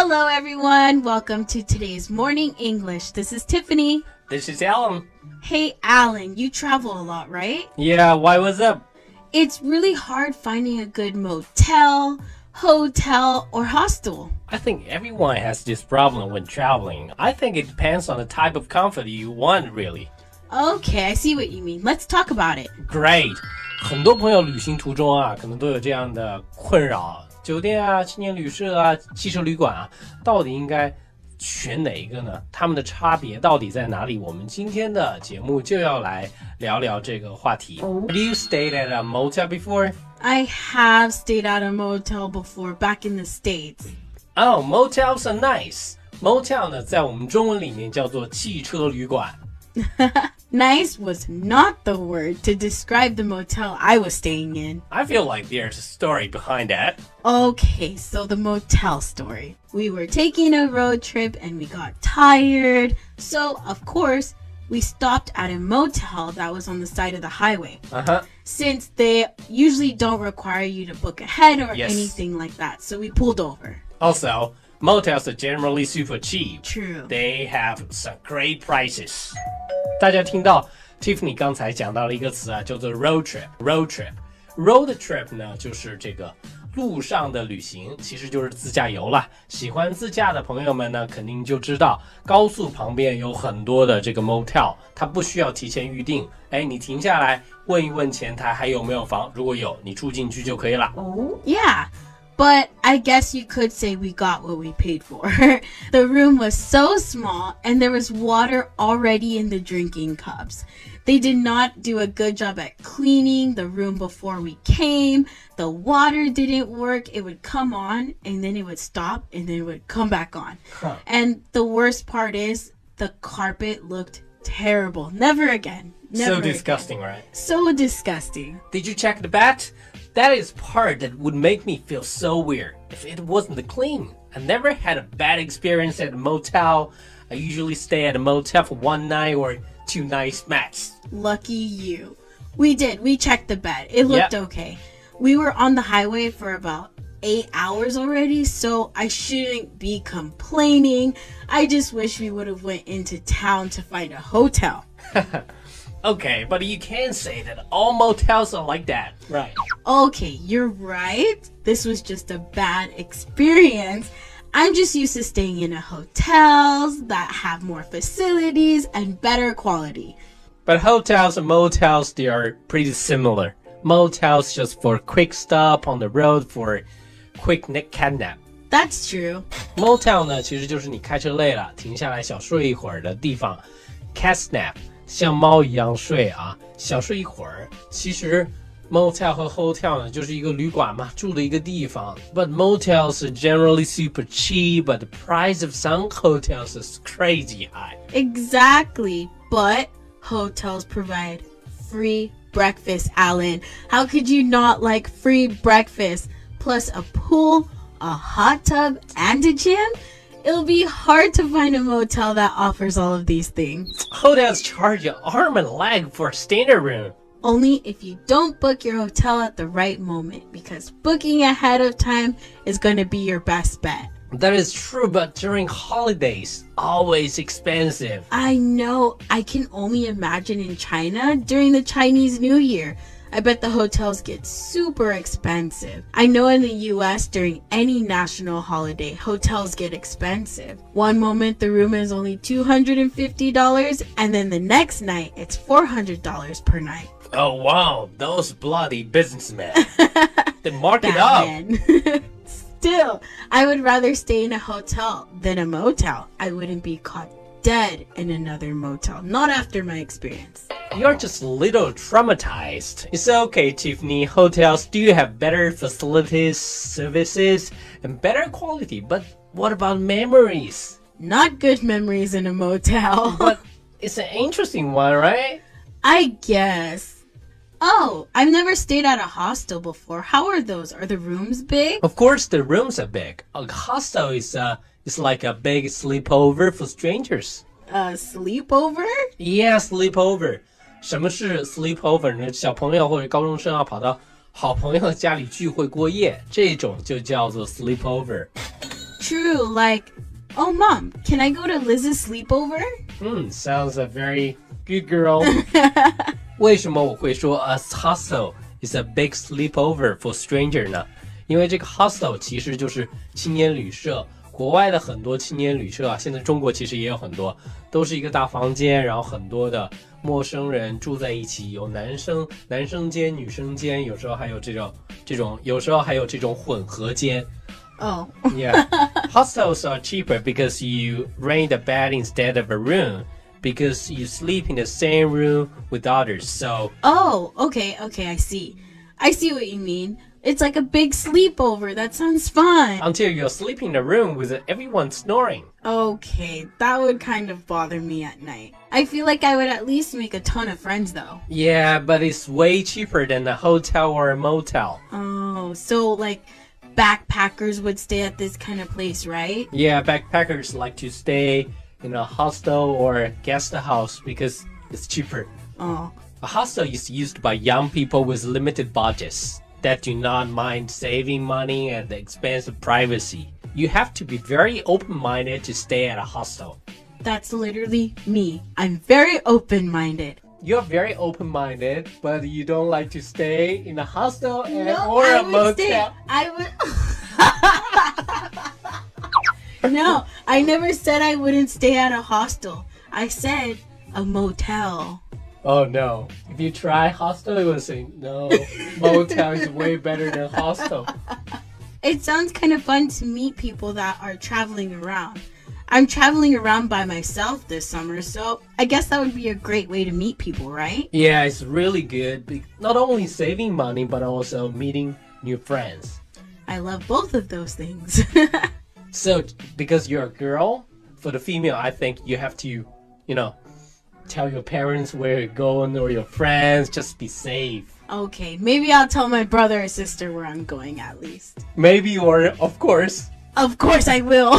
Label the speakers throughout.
Speaker 1: Hello, everyone. Welcome to today's Morning English. This is Tiffany.
Speaker 2: This is Alan.
Speaker 1: Hey, Alan, you travel a lot, right?
Speaker 2: Yeah, why was up?
Speaker 1: It's really hard finding a good motel, hotel, or hostel.
Speaker 2: I think everyone has this problem when traveling. I think it depends on the type of comfort you want, really.
Speaker 1: Okay, I see what you mean. Let's talk about it.
Speaker 2: Great. 很多朋友旅行途中啊，可能都有这样的困扰。酒店啊、青年旅社啊、汽车旅馆啊，到底应该选哪一个呢？它们的差别到底在哪里？我们今天的节目就要来聊聊这个话题。Have you stayed at a motel before?
Speaker 1: I have stayed at a motel before back in the States.
Speaker 2: Oh, motels are nice. Motel 呢，在我们中文里面叫做汽车旅馆。
Speaker 1: Nice was not the word to describe the motel I was staying in.
Speaker 2: I feel like there's a story behind that.
Speaker 1: Okay, so the motel story. We were taking a road trip and we got tired. So, of course, we stopped at a motel that was on the side of the highway. Since they usually don't require you to book ahead or anything like that. So we pulled over.
Speaker 2: Also, motels are generally super cheap.
Speaker 1: True.
Speaker 2: They have some great prices. 大家听到 Tiffany 刚才讲到了一个词啊，叫做 road trip。road trip。road trip 呢，就是这个路上的旅行，其实就是自驾游啦。喜欢自驾的朋友们呢，肯定就知道高速旁边有很多的这个 motel， 它不需要提前预定。哎，你停下来问一问前台还有没有房，如果有，你住进去就可以了。
Speaker 1: Oh, yeah.But I guess you could say we got what we paid for. The room was so small and there was water already in the drinking cups. They did not do a good job at cleaning the room before we came. The water didn't work. It would come on and then it would stop and then it would come back on. And the worst part is the carpet looked terrible. Never again. Never
Speaker 2: so disgusting,
Speaker 1: again.
Speaker 2: Right?
Speaker 1: So disgusting.
Speaker 2: Did you check the bed?That is part that would make me feel so weird if it wasn't clean. I never had a bad experience at a motel. I usually stay at a motel for 1 night or 2 nights max.
Speaker 1: Lucky you. We did. We checked the bed. It looked okay. We were on the highway for about 8 hours already, so I shouldn't be complaining. I just wish we would have went into town to find a hotel.
Speaker 2: Okay, but you can't say that all motels are like that, right?
Speaker 1: Okay, you're right. This was just a bad experience. I'm just used to staying in hotels that have more facilities and better quality.
Speaker 2: But hotels and motels, they are pretty similar. Motels just for quick stop on the road for quick cat nap.
Speaker 1: That's true.
Speaker 2: Motel 呢，其实就是你开车累了，停下来小睡一会儿的地方。Cat nap。像猫一样睡啊，小睡一会儿。其实 motel 和 hotel 呢，就是一个旅馆嘛，住的一个地方。But motels are generally super cheap, but the price of some hotels is crazy high.
Speaker 1: Exactly, but hotels provide free breakfast, Alan. How could you not like free breakfast? Plus a pool, a hot tub, and a gym?It'll be hard to find a motel that offers all of these things.
Speaker 2: Hotels charge an arm and leg for a standard room.
Speaker 1: Only if you don't book your hotel at the right moment, because booking ahead of time is going to be your best bet.
Speaker 2: That is true, but during holidays, always expensive.
Speaker 1: I know. I can only imagine in China during the Chinese New Year.I bet the hotels get super expensive. I know in the US during any national holiday, hotels get expensive. One moment the room is only $250 and then the next night it's $400 per night.
Speaker 2: Oh wow, those bloody businessmen. They mark it up.
Speaker 1: Still, I would rather stay in a hotel than a motel. I wouldn't be caught dead in another motel. Not after my experience.
Speaker 2: You're just a little traumatized. It's okay, Tiffany. Hotels do have better facilities, services, and better quality. But what about memories?
Speaker 1: Not good memories in a motel.
Speaker 2: But it's an interesting one, right?
Speaker 1: I guess. Oh, I've never stayed at a hostel before. How are those? Are the rooms big?
Speaker 2: Of course, the rooms are big. A hostel is like a big sleepover for strangers.
Speaker 1: A sleepover?
Speaker 2: Yeah, sleepover. 什么是 sleepover 呢？小朋友或者高中生要跑到好朋友家里聚会过夜，这种就叫做 sleepover。
Speaker 1: true. Like, oh, Mom, can I go to Liz's sleepover?
Speaker 2: Sounds a very good girl. 为什么我会说 a hostel is a big sleepover for stranger 呢？因为这个 hostel 其实就是青年旅社，国外的很多青年旅社啊，现在中国其实也有很多，都是一个大房间，然后很多的陌生人住在一起，有男生间、女生间，有时候还有这种，有时候还有这种混合间。
Speaker 1: Oh.
Speaker 2: Yeah. Hostels are cheaper because you rent a bed instead of a room, because you sleep in the same room with others. So.
Speaker 1: Oh, okay, I see. I see what you mean. It's like a big sleepover. That sounds fun.
Speaker 2: Until you're sleeping in a room with everyone snoring.
Speaker 1: Okay, that would kind of bother me at night. I feel like I would at least make a ton of friends though.
Speaker 2: Yeah, but it's way cheaper than a hotel or a motel.
Speaker 1: Oh, so like backpackers would stay at this kind of place, right?
Speaker 2: Yeah, backpackers like to stay in a hostel or a guest house because it's cheaper.
Speaker 1: Oh.
Speaker 2: A hostel is used by young people with limited budgets that do not mind saving money and the expense of privacy. You have to be very open-minded to stay at a hostel.
Speaker 1: That's literally me. I'm very open-minded.
Speaker 2: You're very open-minded, but you don't like to stay in a hostel
Speaker 1: I
Speaker 2: or a motel.
Speaker 1: No, I never said I wouldn't stay at a hostel. I said a motel.
Speaker 2: Oh no. If you try hostel, you will say, no, motel is way better than hostel.
Speaker 1: It sounds kind of fun to meet people that are traveling around. I'm traveling around by myself this summer, so I guess that would be a great way to meet people, right?
Speaker 2: Yeah, it's really good. Not only saving money, but also meeting new friends.
Speaker 1: I love both of those things.
Speaker 2: So, because you're a girl, for the female, I think you have to, tell your parents where you're going or your friends, just be safe.
Speaker 1: Okay, maybe I'll tell my brother or sister where I'm going at least.
Speaker 2: Maybe, or of course.
Speaker 1: Of course I will.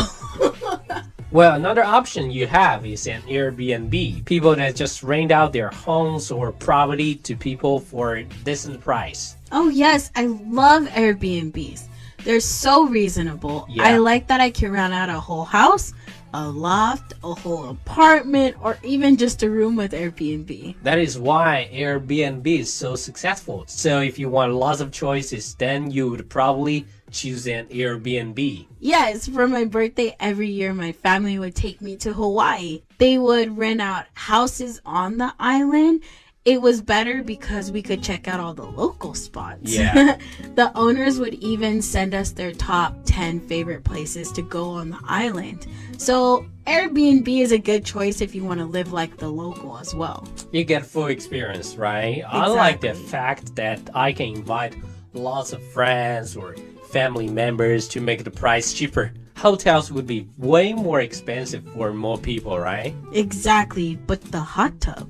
Speaker 2: Well, another option you have is an Airbnb. People that just rent out their homes or property to people for a decent price.
Speaker 1: Oh yes, I love Airbnbs. They're so reasonable.
Speaker 2: Yeah.
Speaker 1: I like that I can rent out a whole house, a loft, a whole apartment, or even just a room with Airbnb.
Speaker 2: That is why Airbnb is so successful. So if you want lots of choices, then you would probably choose an Airbnb.
Speaker 1: Yes, for my birthday every year, my family would take me to Hawaii. They would rent out houses on the island. It was better because we could check out all the local spots.
Speaker 2: Yeah.
Speaker 1: The owners would even send us their top 10 favorite places to go on the island. So Airbnb is a good choice if you want to live like the local as well.
Speaker 2: You get full experience, right?
Speaker 1: Exactly.
Speaker 2: I like the fact that I can invite lots of friends or family members to make the price cheaper. Hotels would be way more expensive for more people, right?
Speaker 1: Exactly, but the hot tub.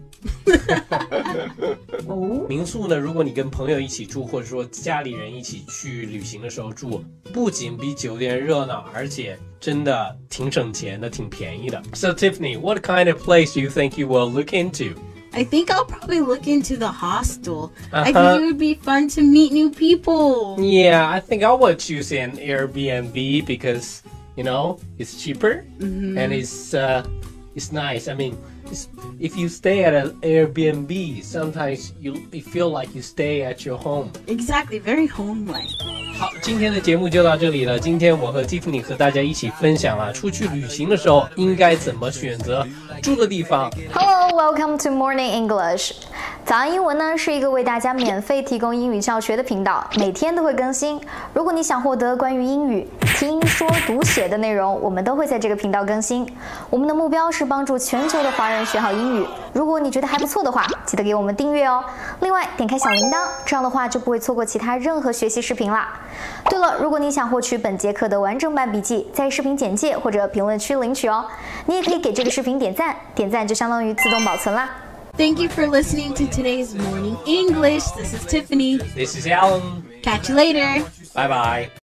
Speaker 2: 民宿呢，如果你跟朋友一起住，或者说家里人一起去旅行的时候住，不仅比酒店热闹，而且真的挺省钱的，挺便宜的。So Tiffany, what kind of place do you think you will look into?
Speaker 1: I think I'll probably look into the hostel. I think it would be fun to meet new people.
Speaker 2: Yeah, I think I would choose an Airbnb because, it's cheaper and it's nice. I mean, if you stay at an Airbnb, sometimes you feel like you stay at your home.
Speaker 1: Exactly, very home-like.
Speaker 2: 好，今天的节目就到这里了。今天我和 Tiffany 和大家一起分享了出去旅行的时候应该怎么选择住的地方。
Speaker 3: Hello, welcome to Morning English. 早安英文呢是一个为大家免费提供英语教学的频道，每天都会更新。如果你想获得关于英语听说读写的内容，我们都会在这个频道更新。我们的目标是帮助全球的华人学好英语。如果你觉得还不错的话，记得给我们订阅哦。另外，点开小铃铛，这样的话就不会错过其他任何学习视频啦。对了，如果你想获取本节课的完整版笔记，在视频简介或者评论区领取哦。你也可以给这个视频点赞，点赞就相当于自动保存啦。
Speaker 1: Thank you for listening to today's Morning English. This is Tiffany.
Speaker 2: This is Alan.
Speaker 1: Catch you later.
Speaker 2: Bye bye.